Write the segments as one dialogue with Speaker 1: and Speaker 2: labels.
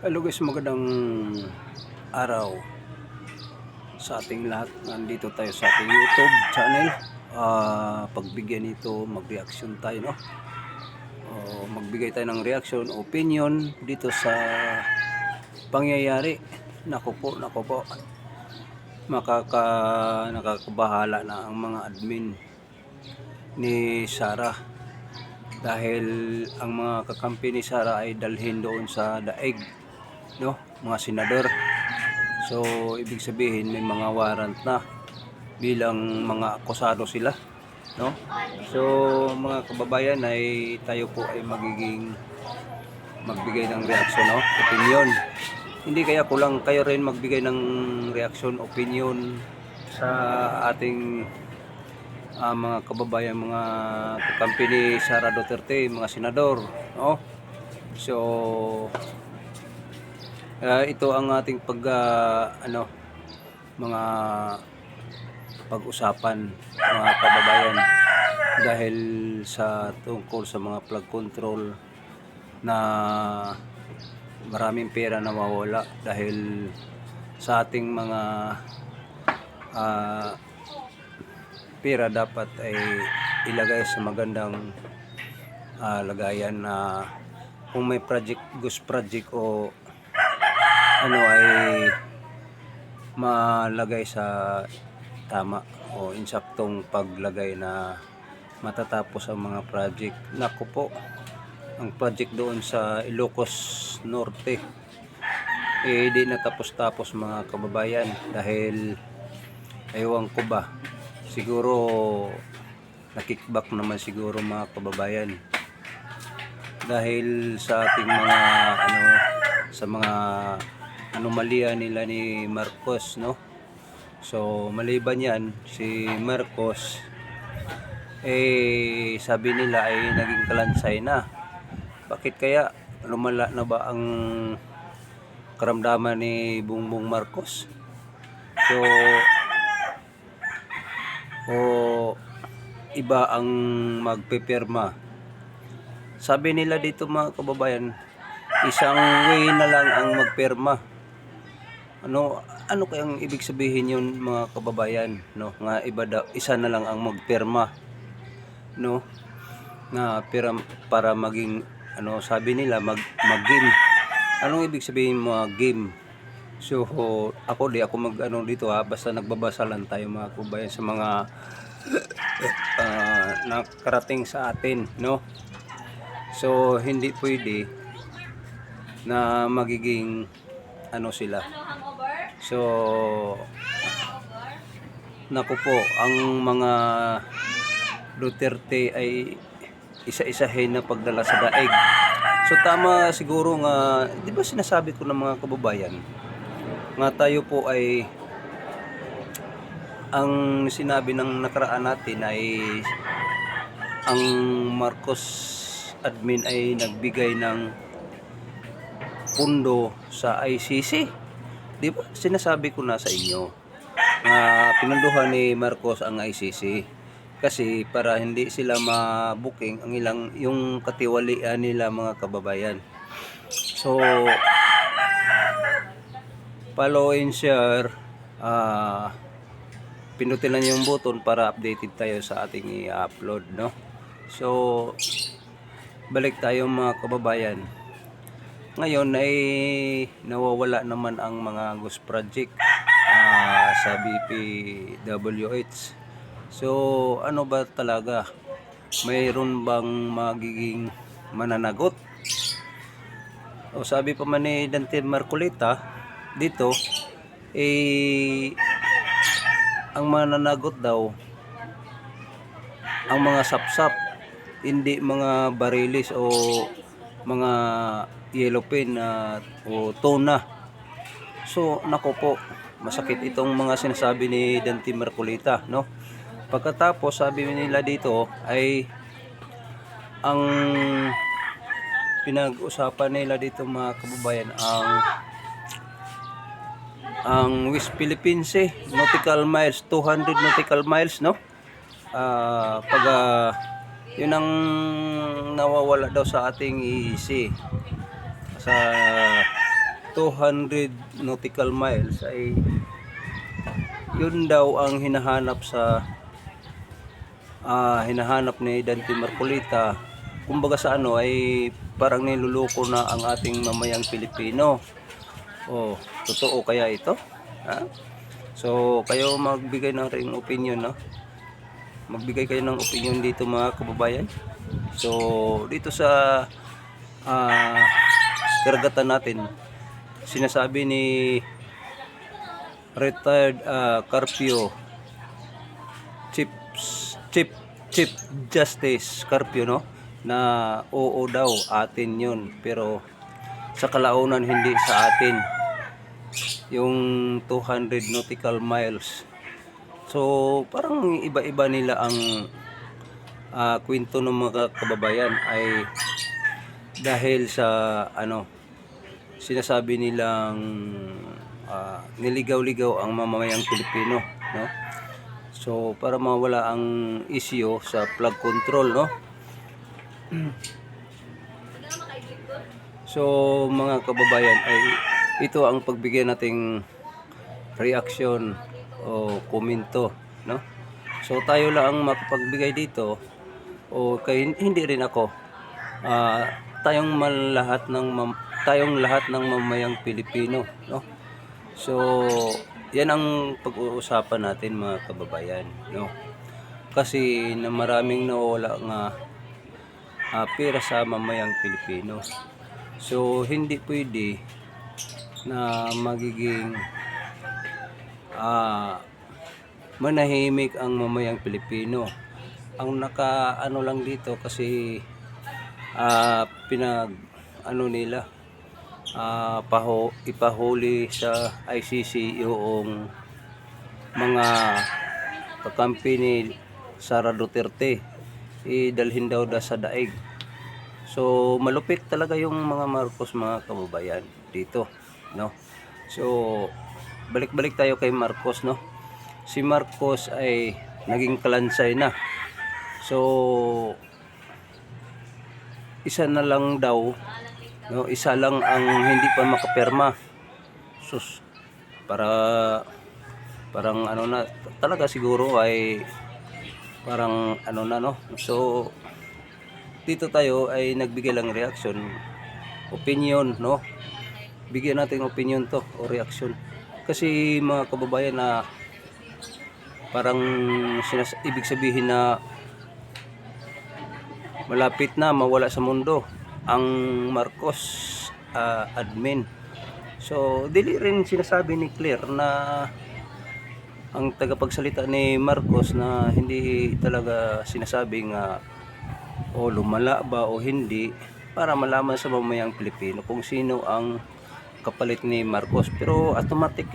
Speaker 1: Hello guys, magandang araw sa ating lahat. Nandito tayo sa ating YouTube channel. Pagbigyan ito, mag-reaction tayo, no? Magbigay tayo ng reaction, opinion dito sa pangyayari. Nako po. Nakakabahala na ang mga admin ni Sara dahil ang mga kakampi ni Sara ay dalhin doon sa daig, no? Mga senador. So, ibig sabihin may mga warrant na bilang mga akusado sila, no? So, mga kababayan, ay tayo po ay magbigay ng reaction, no? Opinion. Hindi kaya kulang kayo rin magbigay ng reaction, opinion sa ating mga kababayan, mga kakampi ni Sara Duterte, mga senador, no? So, ito ang ating mga pag-usapan, mga kababayan, dahil sa tungkol sa mga flood control na maraming pera na mawala dahil sa ating mga pera dapat ay ilagay sa magandang lagayan na kung may ghost project o ay malagay sa tama o insaktong paglagay na matatapos ang mga project. Naku po, ang project doon sa Ilocos Norte di natapos-tapos, mga kababayan, dahil ewan ko ba, siguro nakickback naman siguro, mga kababayan, dahil sa ating mga sa mga anomalya nila ni Marcos, no? So maliban yan, si Marcos sabi nila ay naging kalansay na. Bakit kaya? Lumala na ba ang karamdaman ni Bongbong Marcos? So iba ang magpipirma. Sabi nila dito, mga kababayan, isang way na lang ang magpirma. Ano kayang ibig sabihin yun, mga kababayan, no? Nga isa na lang ang magpirma, no? Na para maging sabi nila mag-game. Anong ibig sabihin mga game? So ako dito, basta nagbabasa lang tayo, mga kababayan, sa mga nakarating sa atin, no? So hindi pwede na magiging sila. So naku po, ang mga Duterte ay isa-isahin na pagdala sa daig. So tama siguro nga, di ba sinasabi ko ng mga kababayan, nga tayo po ay ang sinabi ng nakaraan natin ay ang Marcos admin ay nagbigay ng pundo sa ICC. Di ba sinasabi ko na sa inyo na pinunduhan ni Marcos ang ICC kasi para hindi sila ma-booking ang yung katiwalian nila, mga kababayan. So follow and share, pinutin lang yung button para updated tayo sa ating i-upload, no? So balik tayo, mga kababayan. Ngayon ay nawawala naman ang mga ghost project sa BPWH. So ano ba talaga? Mayroon bang magiging mananagot? O sabi pa man ni Dante Marcolita dito, ang mananagot daw ang mga sapsap, hindi mga barilis o mga yellow pin o tuna. So nako po, masakit itong mga sinasabi ni Dante Marcolita, no? Pagkatapos sabi nila dito ay ang pinag-usapan nila dito, mga kababayan, ang West Philippines nautical miles, 200 nautical miles, no? Yun ang nawawala daw sa ating EEC sa 200 nautical miles ay yun daw ang hinahanap ni Dante Marcolita. Kumbaga sa ano ay parang niluloko na ang ating mamayang Pilipino. Oh, totoo kaya ito? Ha? So, kayo magbigay ng ring opinion, no? Magbigay kayo ng opinion dito mga kababayan. So, dito sa karagatan natin, sinasabi ni retired Carpio Chief Chief Chief Justice Carpio, no, na oo daw atin yun, pero sa kalaunan hindi sa atin yung 200 nautical miles. So parang iba-iba nila ang kwento ng mga kababayan ay dahil sa ano, sinasabi nilang niligaw-ligaw ang mamamayang Pilipino, no? So para mawala ang issue sa plug control, no? So mga kababayan ay ito ang pagbigyan nating reaction o komento, no? So tayo lang ang makapagbigay dito o kay hindi rin ako. Tayong lahat ng mamayang Pilipino, no? So yan ang pag-uusapan natin mga kababayan, no? Kasi na maraming nawala nga pera sa mamayang Pilipino. So hindi pwede na magiging manahimik ang mamayang Pilipino. Ang naka-ano lang dito kasi nila ipahuli sa ICC yung mga kakampi ni Sara Duterte, dalhin daw sa daig. So malupit talaga yung mga Marcos mga kababayan dito, no? So balik-balik tayo kay Marcos, no? Si Marcos ay naging kalansay na. So isa na lang daw, no? Isa lang ang hindi pa makapirma. Sus, parang ano na talaga siguro ay parang ano na, no? So dito tayo ay nagbigay lang reaction, opinion, no? Bigyan natin opinion to o reaction. Kasi mga kababayan na parang ibig sabihin na malapit na mawala sa mundo ang Marcos admin. So dili rin sinasabi ni Claire na ang tagapagsalita ni Marcos na hindi talaga sinasabing o lumala ba o hindi, para malaman sa mamayang Pilipino kung sino ang kapalit ni Marcos. Pero automatic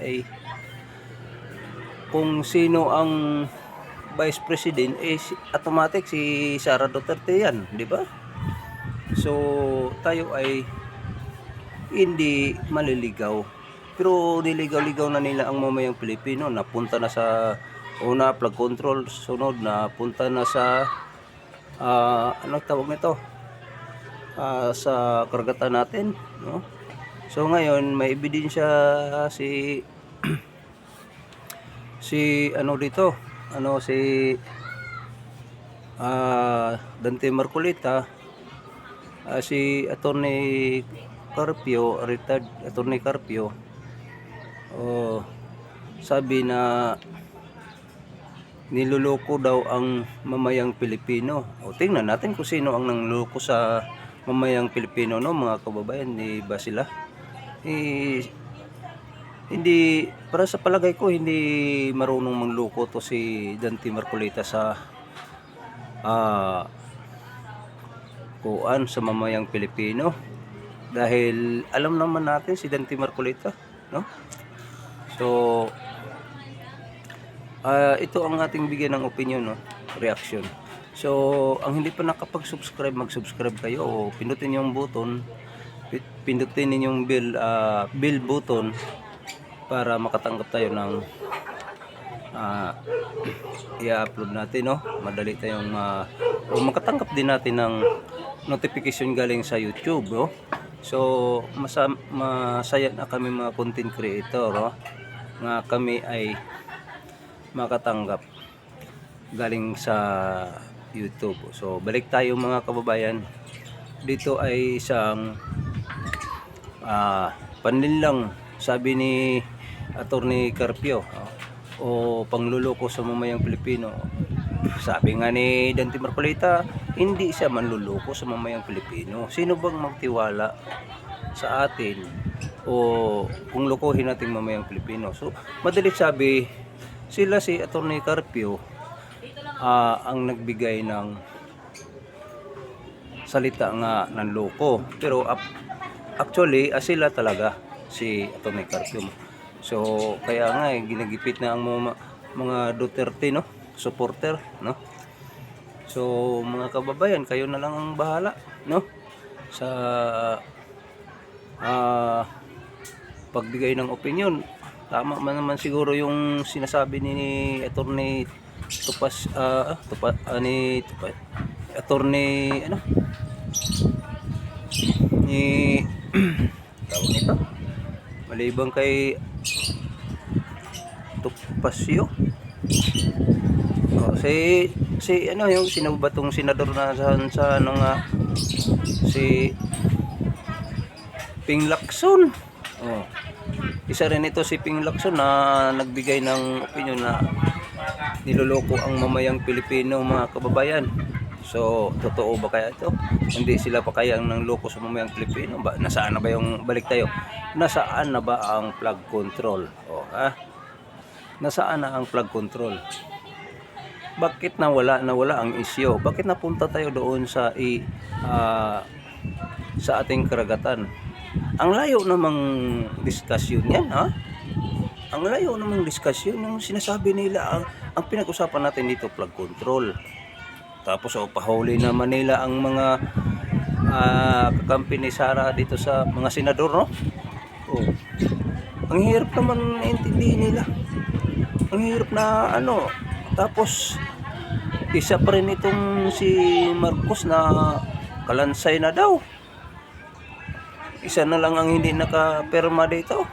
Speaker 1: ay kung sino ang Vice President automatic si Sara Duterte yan, di ba? So tayo ay hindi maliligaw, pero niligaw-ligaw na nila ang mamayang Pilipino. Napunta na sa una plug control, sunod na punta na sa ano tawag nito, sa karagatan natin, no? So ngayon may ebidensya si ano dito, si Dante Marcolita, si Attorney Carpio, retired Attorney Carpio, sabi na niluloko daw ang mamayang Pilipino. O tingnan natin kung sino ang nangluloko sa mamayang Pilipino, no mga kababayan. Di ba sila? Hindi, para sa palagay ko, hindi marunong mangloko to si Dante Marcolita sa kuan sa mamayang Pilipino. Dahil alam naman natin si Dante Marcolita, no? So ito ang ating bigyan ng opinion, no? Reaction. So ang hindi pa nakapag-subscribe, mag-subscribe kayo o pindutin yung button, pindutin ninyong bell button para makatanggap tayo ng i-upload natin, no? Madali tayong o makatanggap din natin ng notification galing sa YouTube, no? So masaya na kami mga content creator, oh, na kami ay makatanggap galing sa YouTube. So balik tayo mga kababayan. Dito ay isang panlinlang, sabi ni Attorney Carpio, o pangluloko sa mamayang Pilipino. Sabi nga ni Dante Marcolita, hindi siya manluloko sa mamayang Pilipino. Sino bang magtiwala sa atin o kung lokohin natin mamayang Pilipino? So madali sabi, sila si Attorney Carpio ang nagbigay ng salita nga ng loko, pero actually sila talaga si Attorney Carpio. So kaya nga ginagipit na ang mga Duterte, no, supporter, no. So mga kababayan, kayo na lang ang bahala, no, sa pagbigay ng opinion. Tama man naman siguro yung sinasabi ni Attorney Attorney ano ni tawag nito, malibang kay Tupasio, si ano yung sinabatong senador na sa ano nga, si Ping Lacson. Isa rin ito si Ping Lacson na nagbigay ng opinion na niloloko ang mamayang Pilipino, mga kababayan. So totoo ba kaya ito? Hindi sila pa kaya ng loko sa mamayang Pilipino? Nasaan na ba yung, balik tayo, nasaan na ba ang flood control? Nasaan na ang flood control? Bakit nawala ang isyo? Bakit napunta tayo doon sa ating karagatan? Ang layo namang diskusyon yan, ha? Ang layo namang diskusyon, yung sinasabi nila, ang pinag-usapan natin dito, flood control. Tapos pahuli naman nila ang mga kakampi ni Sara dito sa mga senador, no? Ang hirap naman intindihin nila. Ang hirap na ano. Tapos isa pa rin itong si Marcos na kalansay na daw. Isa na lang ang hindi nakapirma dito.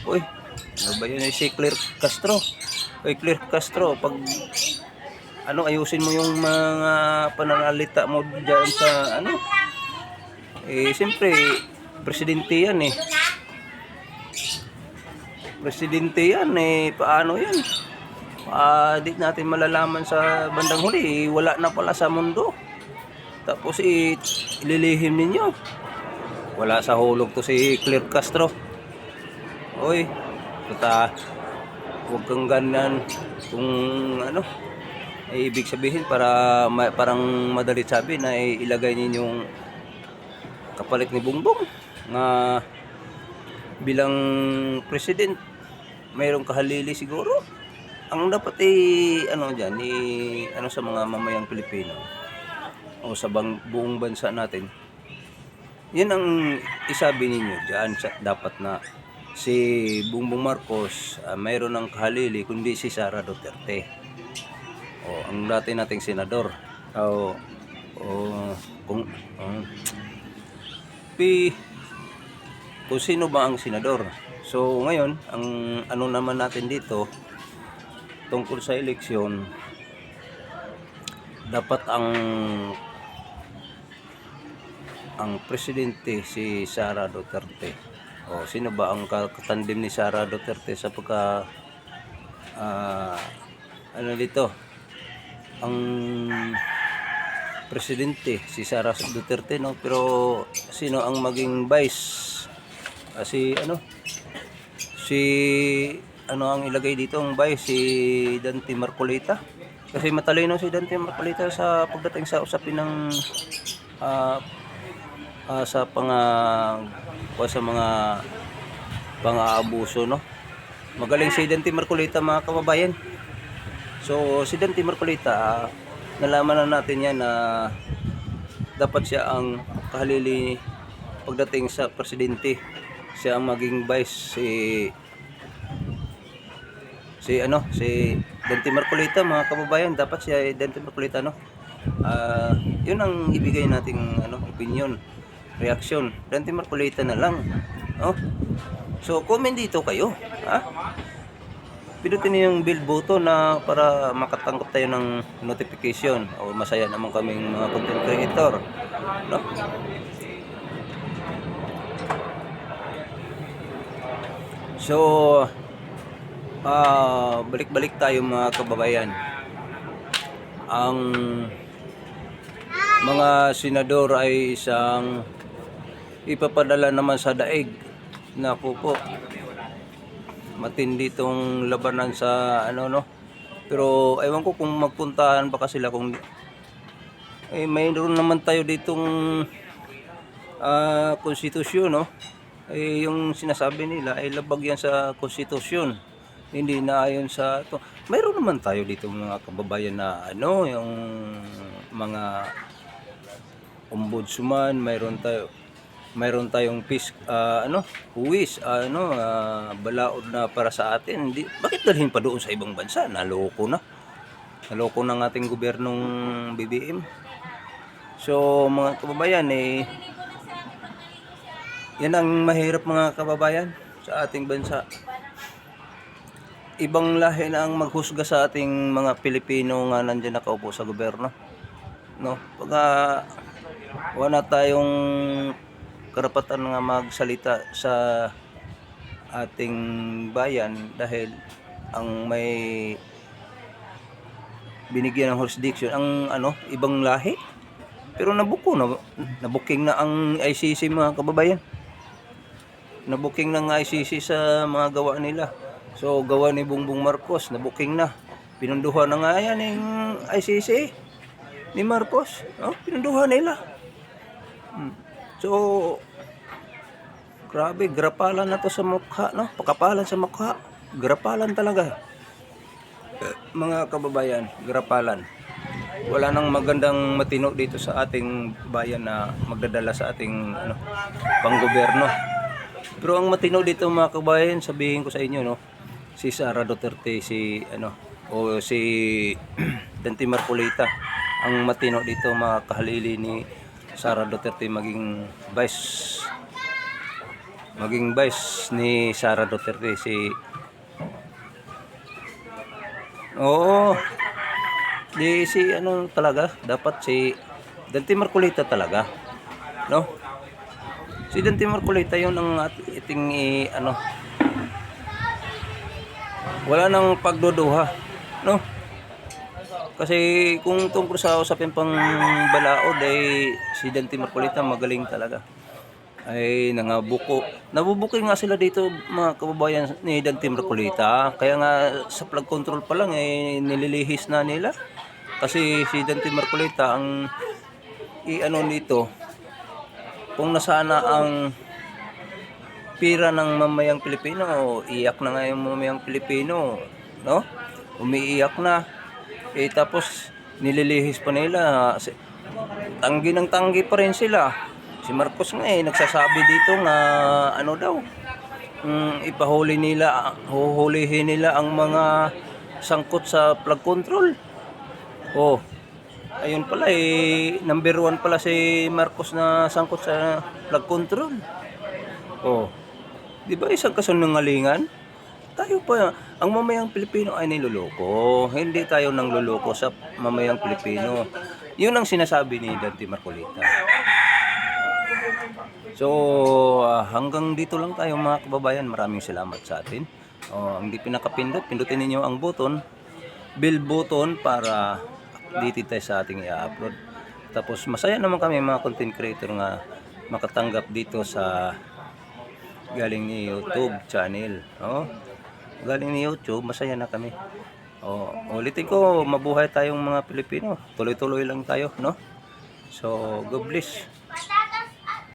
Speaker 1: Uy, ano ba yun, si Claire Castro? Uy, Claire Castro, pag ayusin mo yung mga pananalita mo diyan sa siyempre presidente yan eh. Presidente yan eh, paano yan? Di natin malalaman sa bandang huli, wala na pala sa mundo. Tapos ililihim ninyo. Wala sa hulog to si Claire Castro. Oy, huwag kang ganyan. Kung ibig sabihin parang madali sabi na ilagay ninyong kapalit ni Bongbong na bilang president, mayroong kahalili siguro. Ang dapat diyan sa mga mamayang Pilipino o sa buong bansa natin, yan ang isabi ninyo diyan, dapat na si Bongbong Marcos mayroon ng kahalili kundi si Sara Duterte, ang dati nating senador, kung sino ba ang senador. So ngayon, ang naman natin dito tungkol sa eleksyon, dapat ang presidente si Sara Duterte. Sino ba ang katandim ni Sara Duterte sa dito? Ang presidente si Sara Duterte, no? Pero sino ang maging vice? Ang ilagay dito ang vice, si Dante Marcolita. Kasi matalino si Dante Marcolita sa pagdating sa usapin ng sa mga pang-aabuso, no? Magaling si Dante Marcolita, mga kababayan. So si Dante Marcolita, nalaman na natin yan na dapat siya ang kahalili pagdating sa presidente. Siya ang maging vice, si Dante Marcolita, mga kababayan. Dapat siya Dante Marcolita, no? Yun ang ibigay nating opinion. reaksyon. Dante Marcolita na lang. Oh. So, comment dito kayo. Ha? Pinutin niyo yung bell button na para makatanggap tayo ng notification. O masaya naman kaming mga content creator. No? So, balik-balik tayo mga kababayan. Ang mga senador ay isang ipapadala naman sa daig. Naku po, matindi tong labanan sa ano no. Pero ewan ko kung magpuntahan pa sila kung mayroon naman tayo ditong konstitusyon no. Yung sinasabi nila ay labag yan sa konstitusyon. Hindi na ayon sa ito. Mayroon naman tayo dito mga kababayan na ano, yung mga ombudsman, mayroon tayong huwis, balaod na para sa atin. Hindi, bakit dalhin pa doon sa ibang bansa? Naloko na ng ating gobyernong BBM. So mga kababayan, yan ang mahirap mga kababayan sa ating bansa. Ibang lahi na ang maghusga sa ating mga Pilipino nga nandiyan nakaupo sa gobyerno. No? Pagka wala tayong karapatan nga magsalita sa ating bayan dahil ang may binigyan ng jurisdiction ang ibang lahi. Pero nabuking na ang ICC mga kababayan. Nabuking na ng ICC sa mga gawa nila. So gawa ni Bongbong Marcos, nabuking na. Pinunduhan na nga yan ng ICC ni Marcos. No? Pinunduhan nila. So grabe, grapalan na to sa mukha, no? Pakapalan sa mukha. Grapalan talaga. Mga kababayan, grapalan. Wala nang magandang matino dito sa ating bayan na magdadala sa ating panggobyerno. Pero ang matino dito mga kababayan, sabihin ko sa inyo no, si Sara Duterte, si Dante Marcolita, ang matino dito mga kahalili ni Sara Duterte maging vice ni Sara Duterte talaga dapat si Dante Marcolita talaga, no? Si Dante Marcolita yun ang ating wala nang pagduduha, no? Kasi kung tungkol sa usapin pang balaod ay si Dante Marcolita magaling talaga. Ay nabubuking nga sila dito mga kababayan ni Dante Marcolita. Kaya nga sa flood control pa lang nililihis na nila. Kasi si Dante Marcolita ang dito, kung nasana ang pira ng mamayang Pilipino, iyak na nga yung mamayang Pilipino, no? Umiiyak na. Tapos nililihis pa nila. Tanggi ng tanggi pa rin sila. Si Marcos nga nagsasabi dito nga huhulihin nila ang mga sangkot sa flood control. Ayun pala number 1 pala si Marcos na sangkot sa flood control. Di ba isang kasinungalingan? Tayo pa, ang mamayang Pilipino ay niloloko. Hindi tayo nang loloko sa mamayang Pilipino. Yun ang sinasabi ni Dante Marcolita. So, hanggang dito lang tayo mga kababayan. Maraming salamat sa atin. Ang di pinakapindot, pindutin ninyo ang bell button para updated tayo sa ating i-upload. Tapos masaya naman kami mga content creator nga makatanggap dito sa galing ni YouTube channel. Galing ni YouTube, masaya na kami. Ulitin ko, mabuhay tayong mga Pilipino. Tuloy-tuloy lang tayo, no? So, God bless.